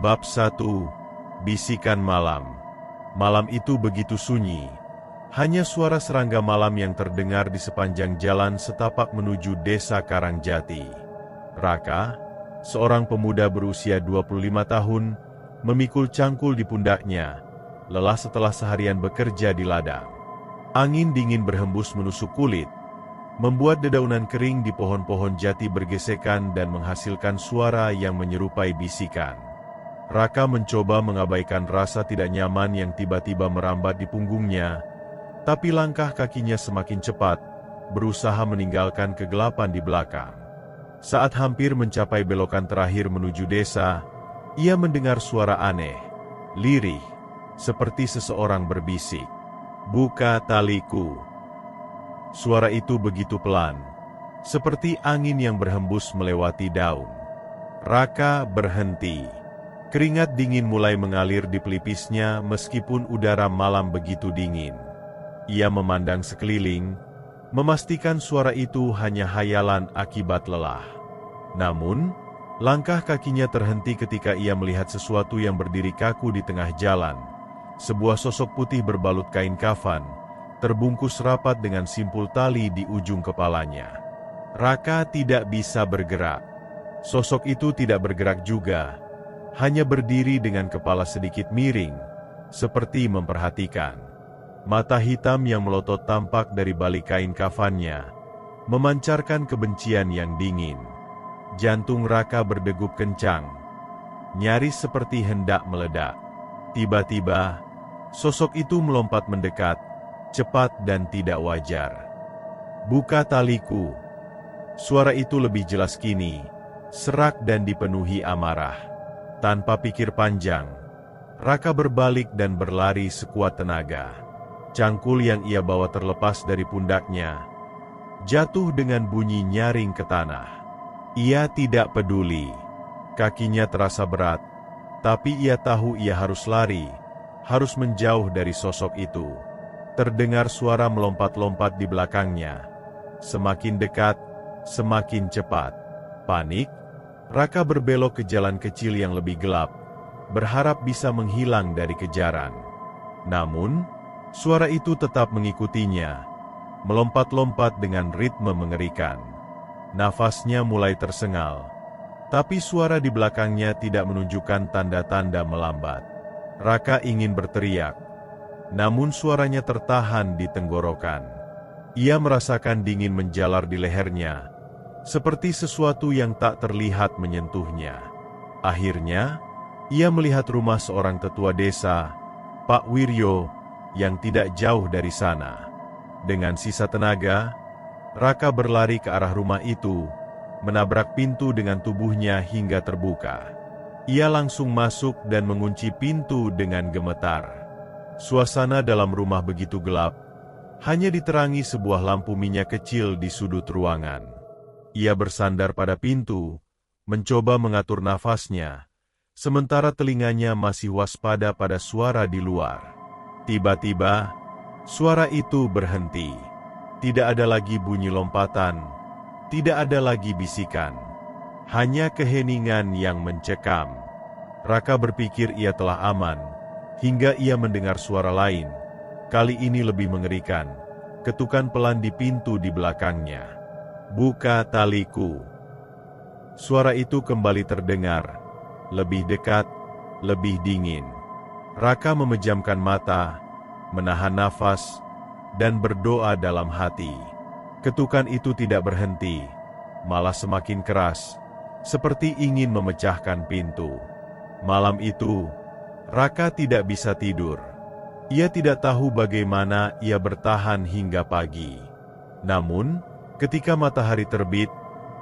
Bab 1. Bisikan malam. Malam itu begitu sunyi. Hanya suara serangga malam yang terdengar di sepanjang jalan setapak menuju desa Karangjati. Raka, seorang pemuda berusia 25 tahun, memikul cangkul di pundaknya, lelah setelah seharian bekerja di ladang. Angin dingin berhembus menusuk kulit, membuat dedaunan kering di pohon-pohon jati bergesekan dan menghasilkan suara yang menyerupai bisikan. Raka mencoba mengabaikan rasa tidak nyaman yang tiba-tiba merambat di punggungnya, tapi langkah kakinya semakin cepat, berusaha meninggalkan kegelapan di belakang. Saat hampir mencapai belokan terakhir menuju desa, ia mendengar suara aneh, lirih, seperti seseorang berbisik, "Buka taliku." Suara itu begitu pelan, seperti angin yang berhembus melewati daun. Raka berhenti. Keringat dingin mulai mengalir di pelipisnya meskipun udara malam begitu dingin. Ia memandang sekeliling, memastikan suara itu hanya hayalan akibat lelah. Namun, langkah kakinya terhenti ketika ia melihat sesuatu yang berdiri kaku di tengah jalan. Sebuah sosok putih berbalut kain kafan, terbungkus rapat dengan simpul tali di ujung kepalanya. Raka tidak bisa bergerak. Sosok itu tidak bergerak juga, hanya berdiri dengan kepala sedikit miring, seperti memperhatikan. Mata hitam yang melotot tampak dari balik kain kafannya, memancarkan kebencian yang dingin. Jantung Raka berdegup kencang, nyaris seperti hendak meledak. Tiba-tiba, sosok itu melompat mendekat, cepat dan tidak wajar. "Buka taliku." Suara itu lebih jelas kini, serak dan dipenuhi amarah. Tanpa pikir panjang, Raka berbalik dan berlari sekuat tenaga. Cangkul yang ia bawa terlepas dari pundaknya, jatuh dengan bunyi nyaring ke tanah. Ia tidak peduli. Kakinya terasa berat, tapi ia tahu ia harus lari, harus menjauh dari sosok itu. Terdengar suara melompat-lompat di belakangnya. Semakin dekat, semakin cepat. Panik, Raka berbelok ke jalan kecil yang lebih gelap, berharap bisa menghilang dari kejaran. Namun, suara itu tetap mengikutinya, melompat-lompat dengan ritme mengerikan. Nafasnya mulai tersengal, tapi suara di belakangnya tidak menunjukkan tanda-tanda melambat. Raka ingin berteriak, namun suaranya tertahan di tenggorokan. Ia merasakan dingin menjalar di lehernya, seperti sesuatu yang tak terlihat menyentuhnya. Akhirnya, ia melihat rumah seorang tetua desa, Pak Wiryo, yang tidak jauh dari sana. Dengan sisa tenaga, Raka berlari ke arah rumah itu, menabrak pintu dengan tubuhnya hingga terbuka. Ia langsung masuk dan mengunci pintu dengan gemetar. Suasana dalam rumah begitu gelap, hanya diterangi sebuah lampu minyak kecil di sudut ruangan. Ia bersandar pada pintu, mencoba mengatur nafasnya, sementara telinganya masih waspada pada suara di luar. Tiba-tiba, suara itu berhenti. Tidak ada lagi bunyi lompatan, tidak ada lagi bisikan, hanya keheningan yang mencekam. Raka berpikir ia telah aman, hingga ia mendengar suara lain, kali ini lebih mengerikan, ketukan pelan di pintu di belakangnya. "Buka taliku." Suara itu kembali terdengar, lebih dekat, lebih dingin. Raka memejamkan mata, menahan nafas, dan berdoa dalam hati. Ketukan itu tidak berhenti, malah semakin keras, seperti ingin memecahkan pintu. Malam itu, Raka tidak bisa tidur. Ia tidak tahu bagaimana ia bertahan hingga pagi. Namun, ketika matahari terbit,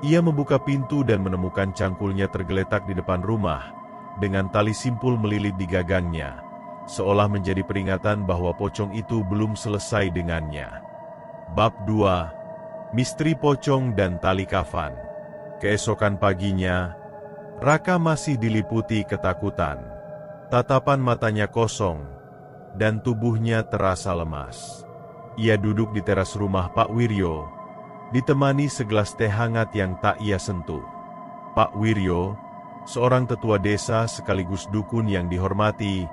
ia membuka pintu dan menemukan cangkulnya tergeletak di depan rumah, dengan tali simpul melilit di gagangnya, seolah menjadi peringatan bahwa pocong itu belum selesai dengannya. Bab 2. Misteri pocong dan tali kafan. Keesokan paginya, Raka masih diliputi ketakutan. Tatapan matanya kosong, dan tubuhnya terasa lemas. Ia duduk di teras rumah Pak Wiryo, ditemani segelas teh hangat yang tak ia sentuh. Pak Wiryo, Seorang tetua desa sekaligus dukun yang dihormati,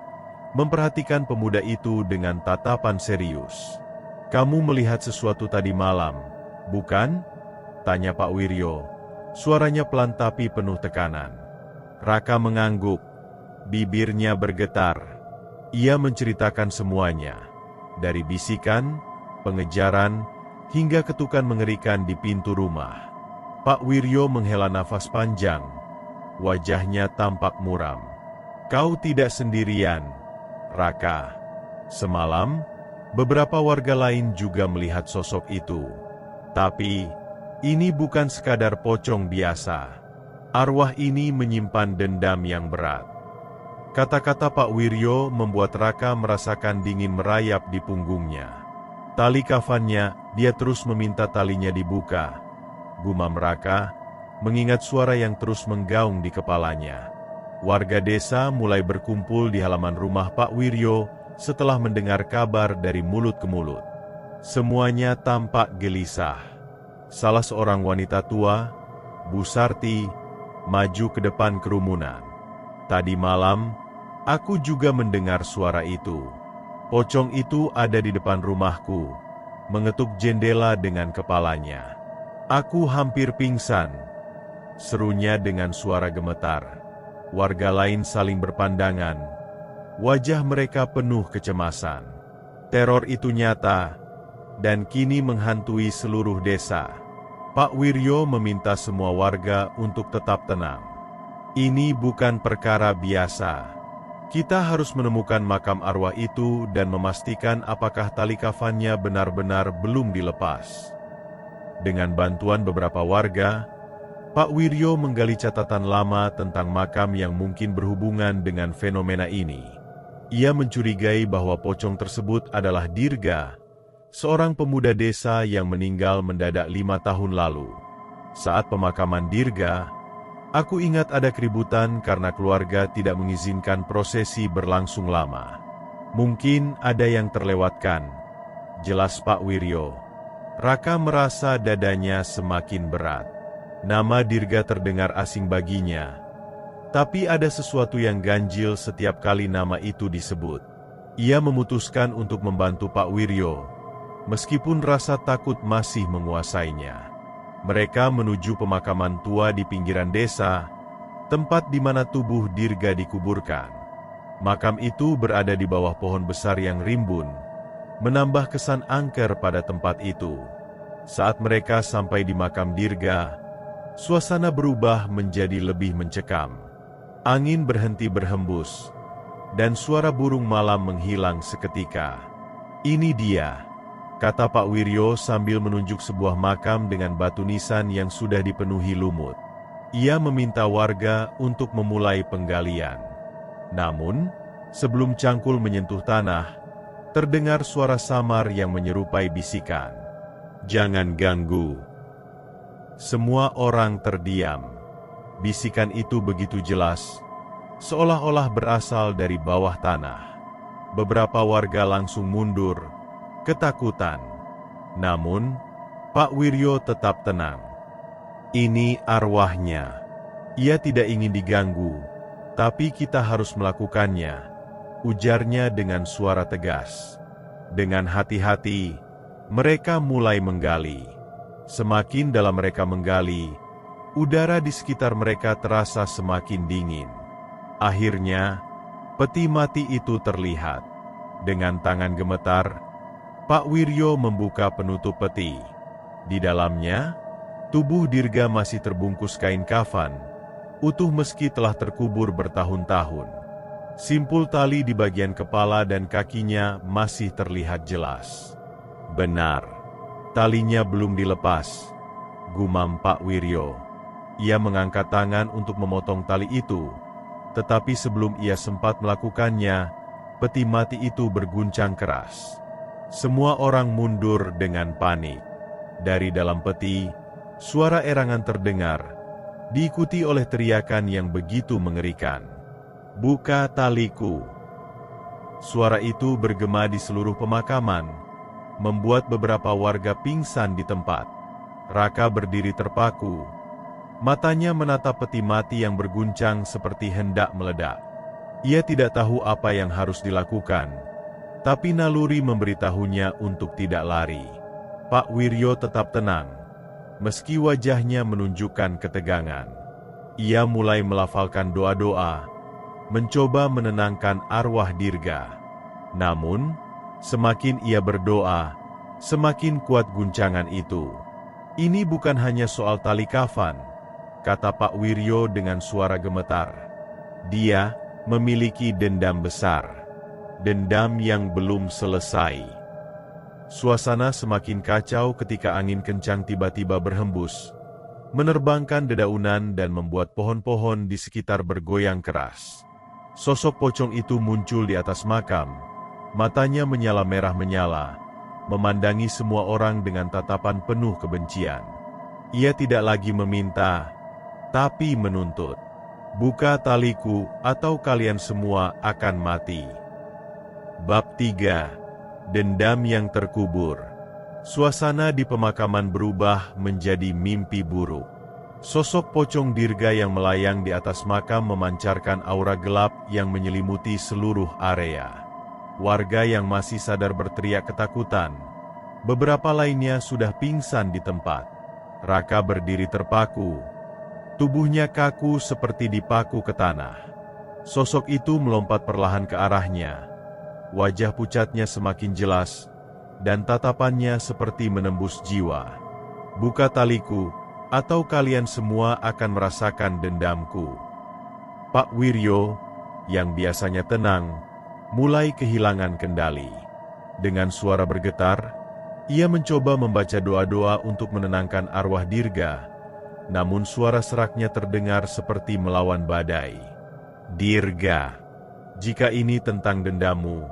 memperhatikan pemuda itu dengan tatapan serius. "Kamu melihat sesuatu tadi malam, bukan?" tanya Pak Wiryo. Suaranya pelan tapi penuh tekanan. Raka mengangguk, bibirnya bergetar. Ia menceritakan semuanya, dari bisikan, pengejaran, hingga ketukan mengerikan di pintu rumah. Pak Wiryo menghela nafas panjang. Wajahnya tampak muram. "Kau tidak sendirian, Raka. Semalam, beberapa warga lain juga melihat sosok itu. Tapi, ini bukan sekadar pocong biasa. Arwah ini menyimpan dendam yang berat." Kata-kata Pak Wiryo membuat Raka merasakan dingin merayap di punggungnya. Tali kafannya, dia terus meminta talinya dibuka. Gumam Raka, mengingat suara yang terus menggaung di kepalanya. Warga desa mulai berkumpul di halaman rumah Pak Wiryo setelah mendengar kabar dari mulut ke mulut. Semuanya tampak gelisah. Salah seorang wanita tua, Bu Sarti, maju ke depan kerumunan. "Tadi malam, aku juga mendengar suara itu. Pocong itu ada di depan rumahku, mengetuk jendela dengan kepalanya. Aku hampir pingsan," serunya dengan suara gemetar. Warga lain saling berpandangan. Wajah mereka penuh kecemasan. Teror itu nyata, dan kini menghantui seluruh desa. Pak Wiryo meminta semua warga untuk tetap tenang. "Ini bukan perkara biasa. Kita harus menemukan makam arwah itu dan memastikan apakah tali kafannya benar-benar belum dilepas." Dengan bantuan beberapa warga, Pak Wiryo menggali catatan lama tentang makam yang mungkin berhubungan dengan fenomena ini. Ia mencurigai bahwa pocong tersebut adalah Dirga, seorang pemuda desa yang meninggal mendadak 5 tahun lalu. Saat pemakaman Dirga, aku ingat ada keributan karena keluarga tidak mengizinkan prosesi berlangsung lama. Mungkin ada yang terlewatkan, jelas Pak Wiryo. Raka merasa dadanya semakin berat. Nama Dirga terdengar asing baginya, tapi ada sesuatu yang ganjil setiap kali nama itu disebut. Ia memutuskan untuk membantu Pak Wiryo, meskipun rasa takut masih menguasainya. Mereka menuju pemakaman tua di pinggiran desa, tempat di mana tubuh Dirga dikuburkan. Makam itu berada di bawah pohon besar yang rimbun, menambah kesan angker pada tempat itu. Saat mereka sampai di makam Dirga, suasana berubah menjadi lebih mencekam. Angin berhenti berhembus, dan suara burung malam menghilang seketika. "Ini dia," kata Pak Wiryo sambil menunjuk sebuah makam dengan batu nisan yang sudah dipenuhi lumut. Ia meminta warga untuk memulai penggalian. Namun, sebelum cangkul menyentuh tanah, terdengar suara samar yang menyerupai bisikan. "Jangan ganggu." Semua orang terdiam. Bisikan itu begitu jelas, seolah-olah berasal dari bawah tanah. Beberapa warga langsung mundur, ketakutan. Namun, Pak Wiryo tetap tenang. "Ini arwahnya. Ia tidak ingin diganggu, tapi kita harus melakukannya," ujarnya dengan suara tegas. Dengan hati-hati, mereka mulai menggali. Semakin dalam mereka menggali, udara di sekitar mereka terasa semakin dingin. Akhirnya, peti mati itu terlihat. Dengan tangan gemetar, Pak Wiryo membuka penutup peti. Di dalamnya, tubuh Dirga masih terbungkus kain kafan, utuh meski telah terkubur bertahun-tahun. Simpul tali di bagian kepala dan kakinya masih terlihat jelas. "Benar. Talinya belum dilepas," gumam Pak Wiryo. Ia mengangkat tangan untuk memotong tali itu, tetapi sebelum ia sempat melakukannya, peti mati itu berguncang keras. Semua orang mundur dengan panik. Dari dalam peti, suara erangan terdengar, diikuti oleh teriakan yang begitu mengerikan. "Buka taliku!" Suara itu bergema di seluruh pemakaman, membuat beberapa warga pingsan di tempat. Raka berdiri terpaku. Matanya menatap peti mati yang berguncang seperti hendak meledak. Ia tidak tahu apa yang harus dilakukan, tapi naluri memberitahunya untuk tidak lari. Pak Wiryo tetap tenang, meski wajahnya menunjukkan ketegangan. Ia mulai melafalkan doa-doa, mencoba menenangkan arwah Dirga. Namun, semakin ia berdoa, semakin kuat guncangan itu. Ini bukan hanya soal tali kafan, kata Pak Wiryo dengan suara gemetar. Dia memiliki dendam besar, dendam yang belum selesai. Suasana semakin kacau ketika angin kencang tiba-tiba berhembus, menerbangkan dedaunan dan membuat pohon-pohon di sekitar bergoyang keras. Sosok pocong itu muncul di atas makam, matanya menyala merah menyala, memandangi semua orang dengan tatapan penuh kebencian. Ia tidak lagi meminta, tapi menuntut. Buka taliku, atau kalian semua akan mati. Bab 3. Dendam yang terkubur. Suasana di pemakaman berubah menjadi mimpi buruk. Sosok pocong Dirga yang melayang di atas makam memancarkan aura gelap yang menyelimuti seluruh area. Warga yang masih sadar berteriak ketakutan. Beberapa lainnya sudah pingsan di tempat. Raka berdiri terpaku. Tubuhnya kaku seperti dipaku ke tanah. Sosok itu melompat perlahan ke arahnya. Wajah pucatnya semakin jelas, dan tatapannya seperti menembus jiwa. Buka taliku, atau kalian semua akan merasakan dendamku. Pak Wiryo, yang biasanya tenang, mulai kehilangan kendali. Dengan suara bergetar, ia mencoba membaca doa-doa untuk menenangkan arwah Dirga. Namun suara seraknya terdengar seperti melawan badai. Dirga, jika ini tentang dendammu,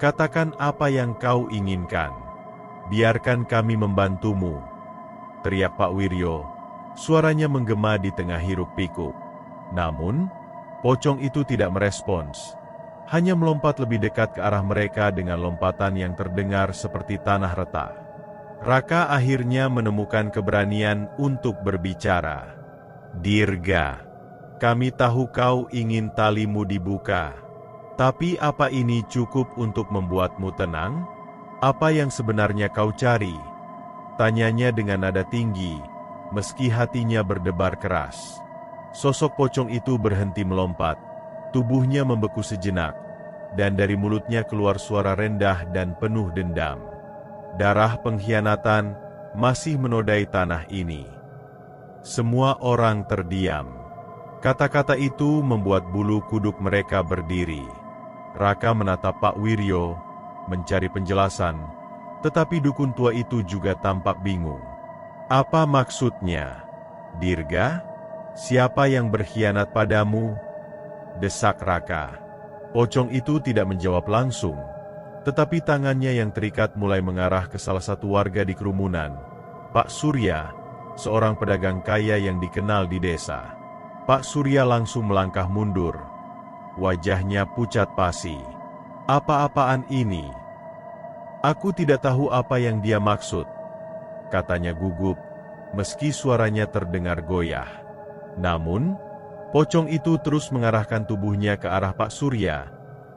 katakan apa yang kau inginkan. Biarkan kami membantumu, teriak Pak Wiryo. Suaranya menggema di tengah hiruk-pikuk. Namun, pocong itu tidak merespons. Hanya melompat lebih dekat ke arah mereka dengan lompatan yang terdengar seperti tanah retak. Raka akhirnya menemukan keberanian untuk berbicara. Dirga, kami tahu kau ingin talimu dibuka. Tapi apa ini cukup untuk membuatmu tenang? Apa yang sebenarnya kau cari? Tanyanya dengan nada tinggi, meski hatinya berdebar keras. Sosok pocong itu berhenti melompat, tubuhnya membeku sejenak, dan dari mulutnya keluar suara rendah dan penuh dendam. Darah pengkhianatan masih menodai tanah ini. Semua orang terdiam. Kata-kata itu membuat bulu kuduk mereka berdiri. Raka menatap Pak Wiryo, mencari penjelasan, tetapi dukun tua itu juga tampak bingung. Apa maksudnya? Dirga? Siapa yang berkhianat padamu? Desak Raka. Pocong itu tidak menjawab langsung, tetapi tangannya yang terikat mulai mengarah ke salah satu warga di kerumunan, Pak Surya, seorang pedagang kaya yang dikenal di desa. Pak Surya langsung melangkah mundur. Wajahnya pucat pasi. Apa-apaan ini? Aku tidak tahu apa yang dia maksud, katanya gugup, meski suaranya terdengar goyah. Namun, pocong itu terus mengarahkan tubuhnya ke arah Pak Surya,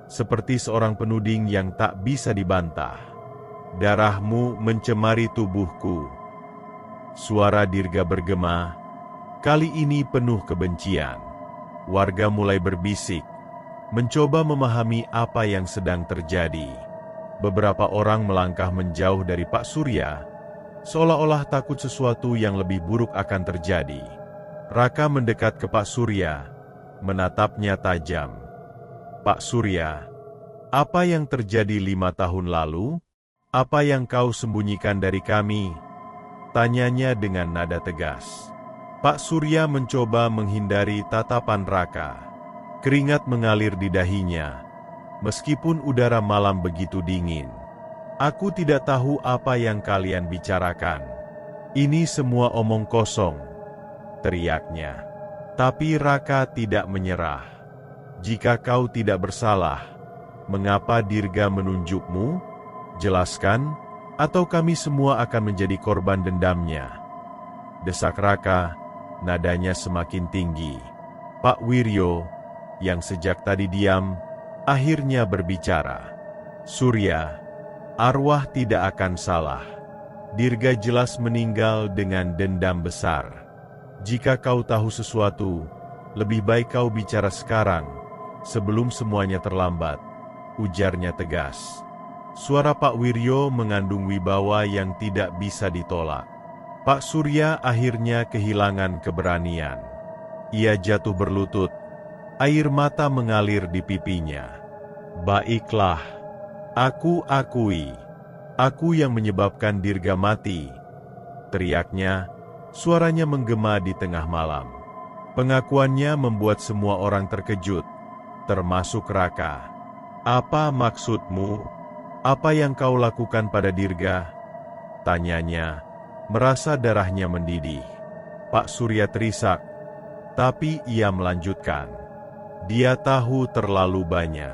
seperti seorang penuding yang tak bisa dibantah. Darahmu mencemari tubuhku. Suara Dirga bergema, kali ini penuh kebencian. Warga mulai berbisik, mencoba memahami apa yang sedang terjadi. Beberapa orang melangkah menjauh dari Pak Surya, seolah-olah takut sesuatu yang lebih buruk akan terjadi. Raka mendekat ke Pak Surya, menatapnya tajam. Pak Surya, apa yang terjadi 5 tahun lalu? Apa yang kau sembunyikan dari kami? Tanyanya dengan nada tegas. Pak Surya mencoba menghindari tatapan Raka. Keringat mengalir di dahinya, meskipun udara malam begitu dingin. Aku tidak tahu apa yang kalian bicarakan. Ini semua omong kosong, teriaknya. Tapi Raka tidak menyerah. Jika kau tidak bersalah, mengapa Dirga menunjukmu? Jelaskan, atau kami semua akan menjadi korban dendamnya. Desak Raka, Nadanya semakin tinggi. Pak Wiryo, yang sejak tadi diam, akhirnya berbicara. Surya, arwah tidak akan salah. Dirga jelas meninggal dengan dendam besar. Jika kau tahu sesuatu, lebih baik kau bicara sekarang, sebelum semuanya terlambat, ujarnya tegas. Suara Pak Wiryo mengandung wibawa yang tidak bisa ditolak. Pak Surya akhirnya kehilangan keberanian. Ia jatuh berlutut, air mata mengalir di pipinya. Baiklah, aku akui, aku yang menyebabkan Dirga mati, teriaknya, suaranya menggema di tengah malam. Pengakuannya membuat semua orang terkejut, termasuk Raka. Apa maksudmu? Apa yang kau lakukan pada Dirga? Tanyanya, merasa darahnya mendidih. Pak Surya terisak, tapi ia melanjutkan. Dia tahu terlalu banyak.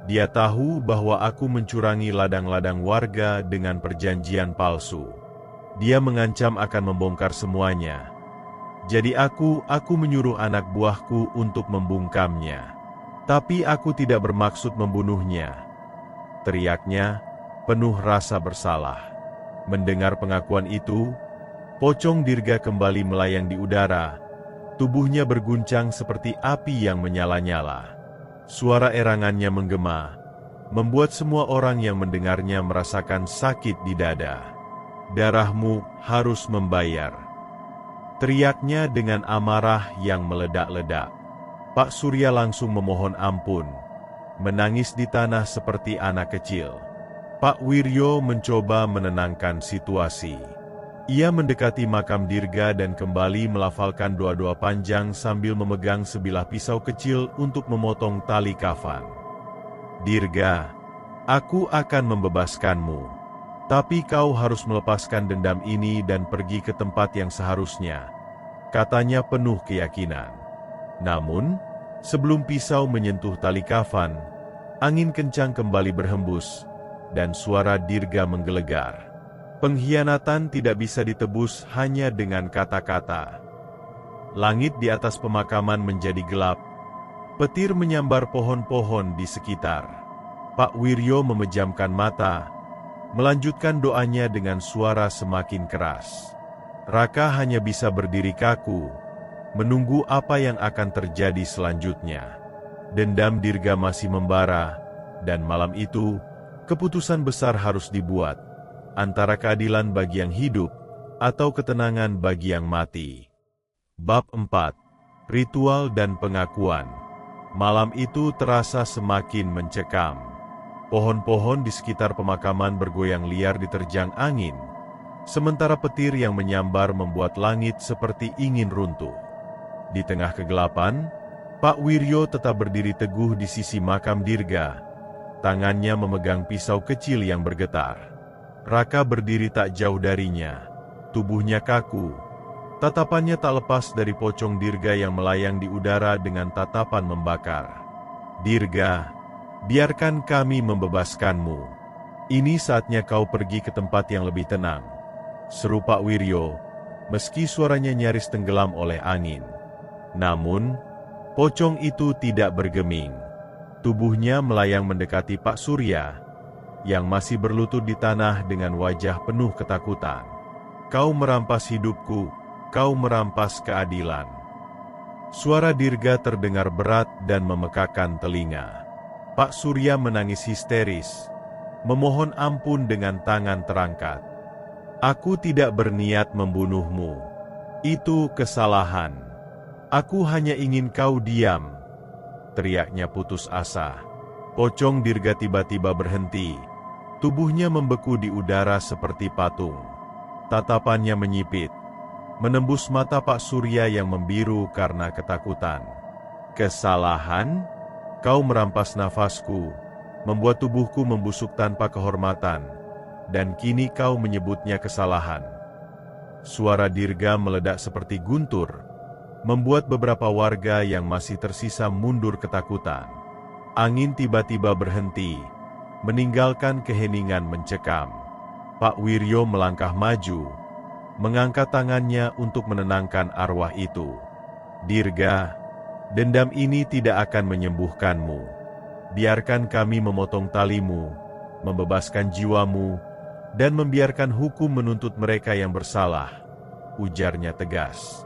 Dia tahu bahwa aku mencurangi ladang-ladang warga dengan perjanjian palsu. Dia mengancam akan membongkar semuanya. Jadi aku menyuruh anak buahku untuk membungkamnya. Tapi aku tidak bermaksud membunuhnya, teriaknya, penuh rasa bersalah. Mendengar pengakuan itu, pocong Dirga kembali melayang di udara. Tubuhnya berguncang seperti api yang menyala-nyala. Suara erangannya menggema, membuat semua orang yang mendengarnya merasakan sakit di dada. Darahmu harus membayar, teriaknya dengan amarah yang meledak-ledak. Pak Surya langsung memohon ampun, menangis di tanah seperti anak kecil. Pak Wiryo mencoba menenangkan situasi. Ia mendekati makam Dirga dan kembali melafalkan doa-doa panjang sambil memegang sebilah pisau kecil untuk memotong tali kafan. Dirga, aku akan membebaskanmu. Tapi kau harus melepaskan dendam ini dan pergi ke tempat yang seharusnya, katanya penuh keyakinan. Namun, sebelum pisau menyentuh tali kafan, angin kencang kembali berhembus, dan suara Dirga menggelegar. Pengkhianatan tidak bisa ditebus hanya dengan kata-kata. Langit di atas pemakaman menjadi gelap. Petir menyambar pohon-pohon di sekitar. Pak Wiryo memejamkan mata, melanjutkan doanya dengan suara semakin keras. Raka hanya bisa berdiri kaku, menunggu apa yang akan terjadi selanjutnya. Dendam Dirga masih membara, dan malam itu, keputusan besar harus dibuat, antara keadilan bagi yang hidup, atau ketenangan bagi yang mati. Bab 4. Ritual dan Pengakuan. Malam itu terasa semakin mencekam. Pohon-pohon di sekitar pemakaman bergoyang liar diterjang angin, sementara petir yang menyambar membuat langit seperti ingin runtuh. Di tengah kegelapan, Pak Wiryo tetap berdiri teguh di sisi makam Dirga. Tangannya memegang pisau kecil yang bergetar. Raka berdiri tak jauh darinya. Tubuhnya kaku. Tatapannya tak lepas dari pocong Dirga yang melayang di udara dengan tatapan membakar. Dirga, biarkan kami membebaskanmu. Ini saatnya kau pergi ke tempat yang lebih tenang, seru Pak Wiryo, meski suaranya nyaris tenggelam oleh angin. Namun, pocong itu tidak bergeming. Tubuhnya melayang mendekati Pak Surya, yang masih berlutut di tanah dengan wajah penuh ketakutan. Kau merampas hidupku, kau merampas keadilan. Suara Dirga terdengar berat dan memekakan telinga. Pak Surya menangis histeris, memohon ampun dengan tangan terangkat. Aku tidak berniat membunuhmu. Itu kesalahan. Aku hanya ingin kau diam, teriaknya putus asa. Pocong Dirga tiba-tiba berhenti. Tubuhnya membeku di udara seperti patung. Tatapannya menyipit, menembus mata Pak Surya yang membiru karena ketakutan. Kesalahan? Kau merampas nafasku, membuat tubuhku membusuk tanpa kehormatan, dan kini kau menyebutnya kesalahan. Suara Dirga meledak seperti guntur, membuat beberapa warga yang masih tersisa mundur ketakutan. Angin tiba-tiba berhenti, meninggalkan keheningan mencekam. Pak Wiryo melangkah maju, mengangkat tangannya untuk menenangkan arwah itu. Dirga, dendam ini tidak akan menyembuhkanmu. Biarkan kami memotong talimu, membebaskan jiwamu, dan membiarkan hukum menuntut mereka yang bersalah, ujarnya tegas.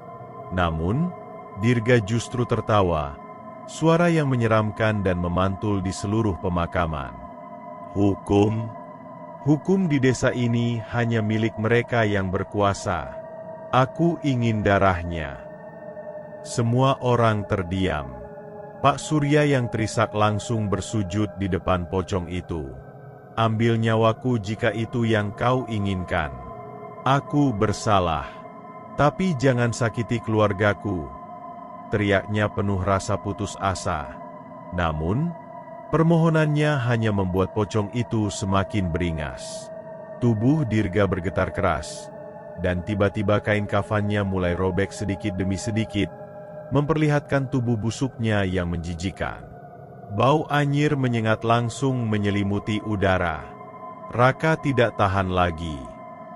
Namun, Dirga justru tertawa, suara yang menyeramkan dan memantul di seluruh pemakaman. Hukum? Hukum di desa ini hanya milik mereka yang berkuasa. Aku ingin darahnya. Semua orang terdiam. Pak Surya yang terisak langsung bersujud di depan pocong itu. Ambil nyawaku jika itu yang kau inginkan. Aku bersalah. Tapi jangan sakiti keluargaku, teriaknya penuh rasa putus asa. Namun, permohonannya hanya membuat pocong itu semakin beringas. Tubuh Dirga bergetar keras, dan tiba-tiba kain kafannya mulai robek sedikit demi sedikit, memperlihatkan tubuh busuknya yang menjijikan. Bau anyir menyengat langsung menyelimuti udara. Raka tidak tahan lagi.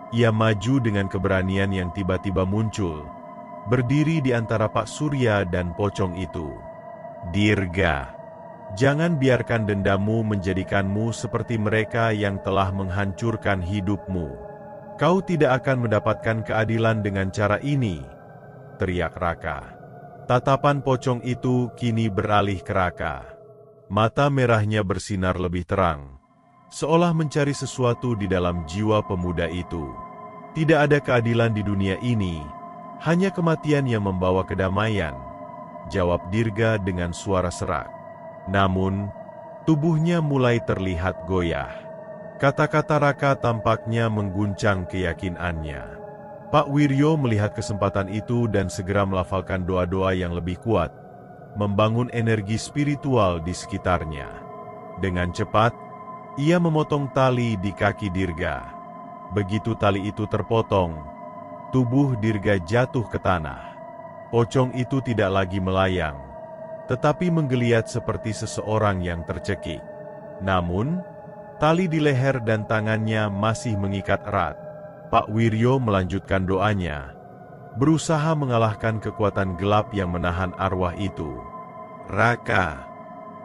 Ia maju dengan keberanian yang tiba-tiba muncul, berdiri di antara Pak Surya dan pocong itu. Dirga, jangan biarkan dendammu menjadikanmu seperti mereka yang telah menghancurkan hidupmu. Kau tidak akan mendapatkan keadilan dengan cara ini, teriak Raka. Tatapan pocong itu kini beralih ke Raka. Mata merahnya bersinar lebih terang, seolah mencari sesuatu di dalam jiwa pemuda itu. Tidak ada keadilan di dunia ini, hanya kematian yang membawa kedamaian, jawab Dirga dengan suara serak. Namun, tubuhnya mulai terlihat goyah. Kata-kata Raka tampaknya mengguncang keyakinannya. Pak Wiryo melihat kesempatan itu dan segera melafalkan doa-doa yang lebih kuat, membangun energi spiritual di sekitarnya. Dengan cepat, ia memotong tali di kaki Dirga. Begitu tali itu terpotong, tubuh Dirga jatuh ke tanah. Pocong itu tidak lagi melayang, tetapi menggeliat seperti seseorang yang tercekik. Namun, tali di leher dan tangannya masih mengikat erat. Pak Wiryo melanjutkan doanya, berusaha mengalahkan kekuatan gelap yang menahan arwah itu. Raka,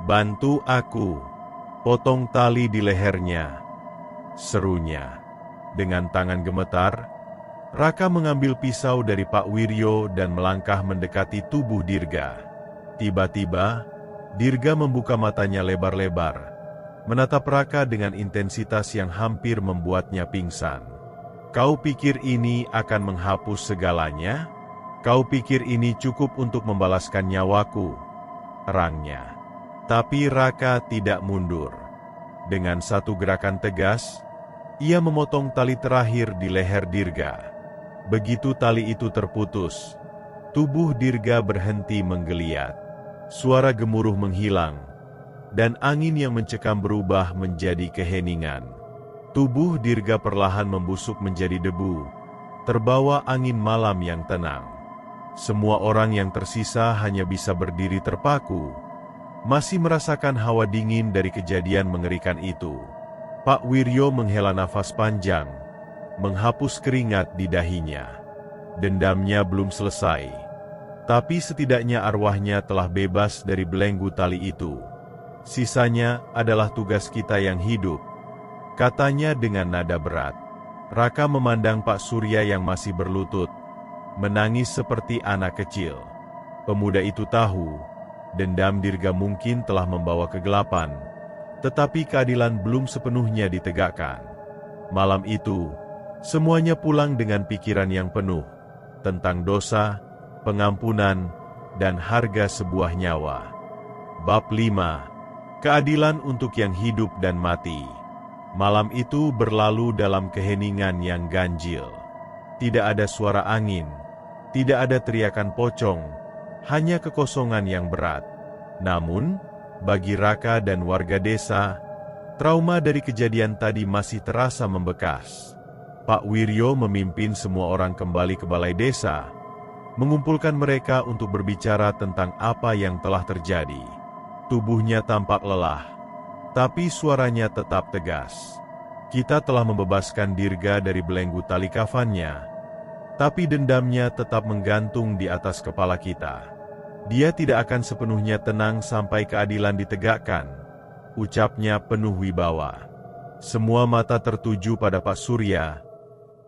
bantu aku, potong tali di lehernya, serunya. Dengan tangan gemetar, Raka mengambil pisau dari Pak Wiryo dan melangkah mendekati tubuh Dirga. Tiba-tiba, Dirga membuka matanya lebar-lebar, menatap Raka dengan intensitas yang hampir membuatnya pingsan. Kau pikir ini akan menghapus segalanya? Kau pikir ini cukup untuk membalaskan nyawaku? Erangnya. Tapi Raka tidak mundur. Dengan satu gerakan tegas, ia memotong tali terakhir di leher Dirga. Begitu tali itu terputus, tubuh Dirga berhenti menggeliat. Suara gemuruh menghilang, dan angin yang mencekam berubah menjadi keheningan. Tubuh Dirga perlahan membusuk menjadi debu, terbawa angin malam yang tenang. Semua orang yang tersisa hanya bisa berdiri terpaku, masih merasakan hawa dingin dari kejadian mengerikan itu. Pak Wiryo menghela nafas panjang, menghapus keringat di dahinya. Dendamnya belum selesai, tapi setidaknya arwahnya telah bebas dari belenggu tali itu. Sisanya adalah tugas kita yang hidup, katanya dengan nada berat. Raka memandang Pak Surya yang masih berlutut, menangis seperti anak kecil. Pemuda itu tahu, dendam Dirga mungkin telah membawa kegelapan, tetapi keadilan belum sepenuhnya ditegakkan. Malam itu, semuanya pulang dengan pikiran yang penuh tentang dosa, pengampunan, dan harga sebuah nyawa. Bab 5. Keadilan untuk yang hidup dan mati. Malam itu berlalu dalam keheningan yang ganjil. Tidak ada suara angin, tidak ada teriakan pocong, hanya kekosongan yang berat. Namun, bagi Raka dan warga desa, trauma dari kejadian tadi masih terasa membekas. Pak Wiryo memimpin semua orang kembali ke balai desa, mengumpulkan mereka untuk berbicara tentang apa yang telah terjadi. Tubuhnya tampak lelah, tapi suaranya tetap tegas. Kita telah membebaskan Dirga dari belenggu tali kafannya, Tapi dendamnya tetap menggantung di atas kepala kita. Dia tidak akan sepenuhnya tenang sampai keadilan ditegakkan, ucapnya penuh wibawa. Semua mata tertuju pada Pak Surya,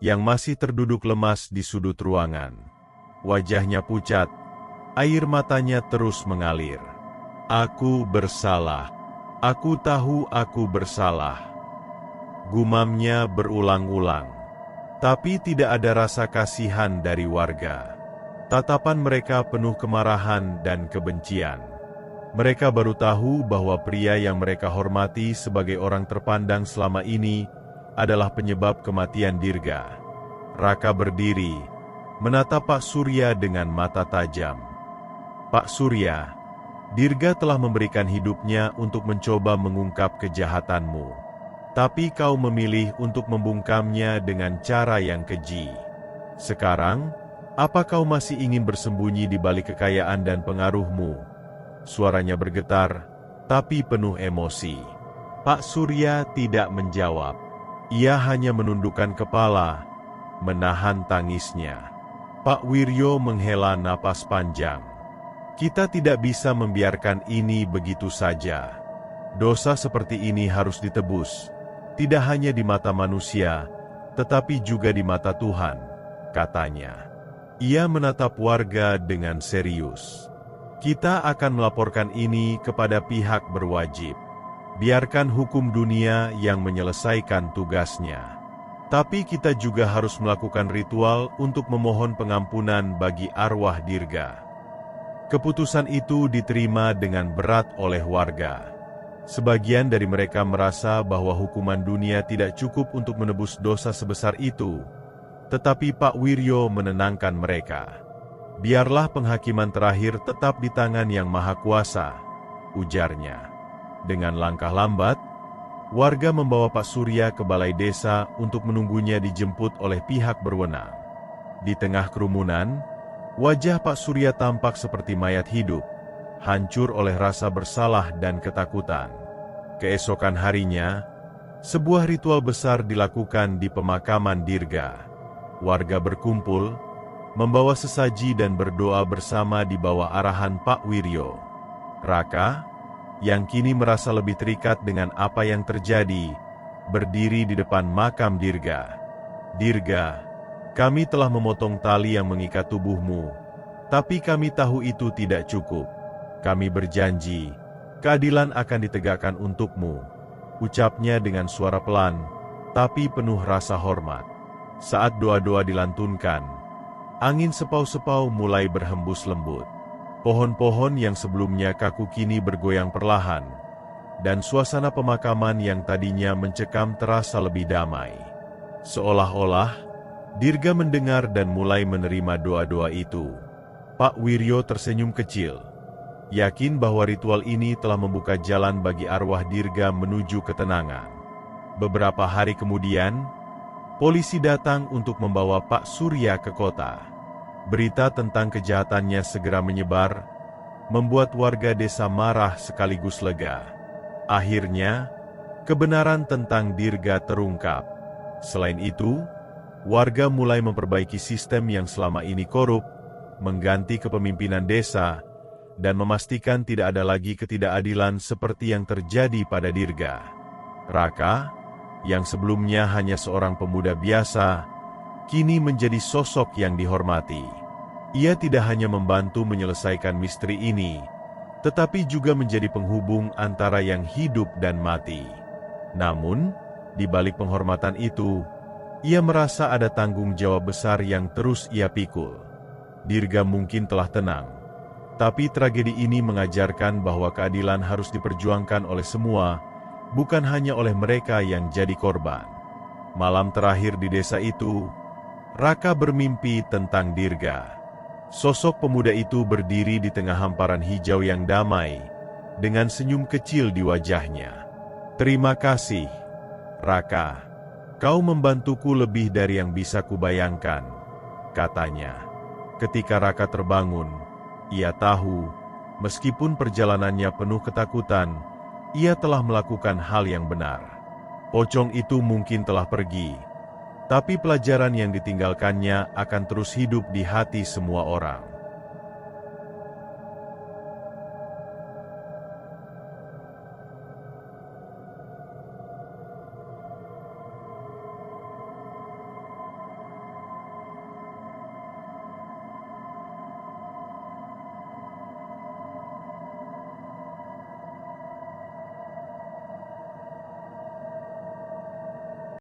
yang masih terduduk lemas di sudut ruangan. Wajahnya pucat, air matanya terus mengalir. Aku bersalah. Aku tahu aku bersalah. Gumamnya berulang-ulang. Tapi tidak ada rasa kasihan dari warga. Tatapan mereka penuh kemarahan dan kebencian. Mereka baru tahu bahwa pria yang mereka hormati sebagai orang terpandang selama ini adalah penyebab kematian Dirga. Raka berdiri, menatap Pak Surya dengan mata tajam. Pak Surya, Dirga telah memberikan hidupnya untuk mencoba mengungkap kejahatanmu. Tapi kau memilih untuk membungkamnya dengan cara yang keji. Sekarang, apa kau masih ingin bersembunyi di balik kekayaan dan pengaruhmu? Suaranya bergetar, tapi penuh emosi. Pak Surya tidak menjawab. Ia hanya menundukkan kepala, menahan tangisnya. Pak Wiryo menghela napas panjang. Kita tidak bisa membiarkan ini begitu saja. Dosa seperti ini harus ditebus. Tidak hanya di mata manusia, tetapi juga di mata Tuhan, katanya. Ia menatap warga dengan serius. Kita akan melaporkan ini kepada pihak berwajib. Biarkan hukum dunia yang menyelesaikan tugasnya. Tapi kita juga harus melakukan ritual untuk memohon pengampunan bagi arwah Dirga. Keputusan itu diterima dengan berat oleh warga. Sebagian dari mereka merasa bahwa hukuman dunia tidak cukup untuk menebus dosa sebesar itu, tetapi Pak Wiryo menenangkan mereka. Biarlah penghakiman terakhir tetap di tangan Yang Maha Kuasa, ujarnya. Dengan langkah lambat, warga membawa Pak Surya ke balai desa untuk menunggunya dijemput oleh pihak berwenang. Di tengah kerumunan, wajah Pak Surya tampak seperti mayat hidup, hancur oleh rasa bersalah dan ketakutan. Keesokan harinya, sebuah ritual besar dilakukan di pemakaman Dirga. Warga berkumpul, membawa sesaji dan berdoa bersama di bawah arahan Pak Wiryo. Raka, yang kini merasa lebih terikat dengan apa yang terjadi, berdiri di depan makam Dirga. Dirga, kami telah memotong tali yang mengikat tubuhmu, tapi kami tahu itu tidak cukup. Kami berjanji, keadilan akan ditegakkan untukmu, ucapnya dengan suara pelan, tapi penuh rasa hormat. Saat doa-doa dilantunkan, angin sepau-sepau mulai berhembus lembut. Pohon-pohon yang sebelumnya kaku kini bergoyang perlahan, dan suasana pemakaman yang tadinya mencekam terasa lebih damai. Seolah-olah, Dirga mendengar dan mulai menerima doa-doa itu. Pak Wiryo tersenyum kecil, yakin bahwa ritual ini telah membuka jalan bagi arwah Dirga menuju ketenangan. Beberapa hari kemudian, polisi datang untuk membawa Pak Surya ke kota. Berita tentang kejahatannya segera menyebar, membuat warga desa marah sekaligus lega. Akhirnya, kebenaran tentang Dirga terungkap. Selain itu, warga mulai memperbaiki sistem yang selama ini korup, mengganti kepemimpinan desa, dan memastikan tidak ada lagi ketidakadilan seperti yang terjadi pada Dirga. Raka, yang sebelumnya hanya seorang pemuda biasa, kini menjadi sosok yang dihormati. Ia tidak hanya membantu menyelesaikan misteri ini, tetapi juga menjadi penghubung antara yang hidup dan mati. Namun, di balik penghormatan itu, ia merasa ada tanggung jawab besar yang terus ia pikul. Dirga mungkin telah tenang, tapi tragedi ini mengajarkan bahwa keadilan harus diperjuangkan oleh semua, bukan hanya oleh mereka yang jadi korban. Malam terakhir di desa itu, Raka bermimpi tentang Dirga. Sosok pemuda itu berdiri di tengah hamparan hijau yang damai, dengan senyum kecil di wajahnya. Terima kasih, Raka. Kau membantuku lebih dari yang bisa kubayangkan, katanya. Ketika Raka terbangun, ia tahu, meskipun perjalanannya penuh ketakutan, ia telah melakukan hal yang benar. Pocong itu mungkin telah pergi, Tapi pelajaran yang ditinggalkannya akan terus hidup di hati semua orang.